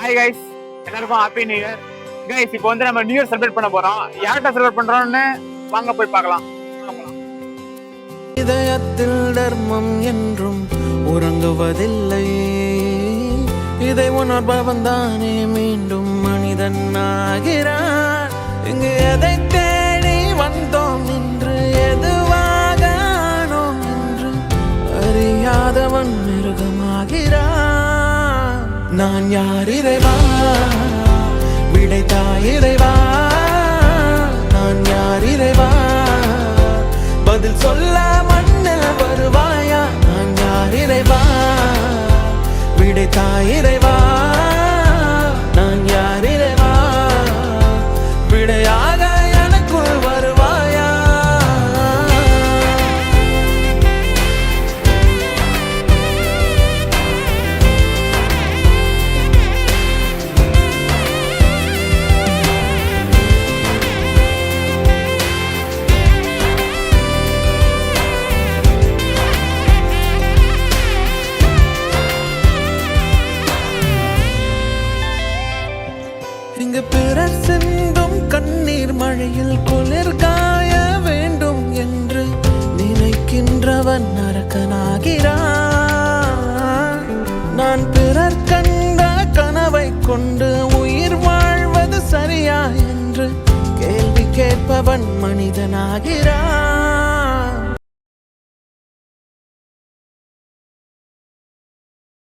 Hi guys, எல்லாருக்கும் happy new year guys. இப்போ வந்து நம்ம நியூ இயர் செலிப்ரேட் பண்ண போறோம். யார்கிட்ட செலிப்ரேட் பண்றோம்னு வாங்க போய் பார்க்கலாம். இதயத்தில் தர்மம் என்றும் உறங்குவதில்லை. இதை உணர்பவன் தானே மீண்டும் மனிதன் ஆகிறான். இங்கு எதை தேடி வந்தோம் என்று எதுவாக ஆனோம் என்று அறியாதவன் மிருகமாகிறான். நான் யார் இறைவா, விடைத்தாய் இறைவா. நான் யார் இறைவா, பதில் சொல்ல மண்ணில் வருவாயா. நான் யார் இறைவா, விடைத்தாய் இறைவா. நான் யார் இறைவா, விடையாக எனக்குள் வருவாயா. இங்கு பிறர் சிந்தும் கண்ணீர் மழையில் குளிர் காய வேண்டும் என்று நினைக்கின்றவன் நரக்கனாகிறான். நான் பிறர் கண்ட கனவை கொண்டு உயிர் வாழ்வது சரியா என்று கேள்வி கேட்பவன் மனிதனாகிறான்.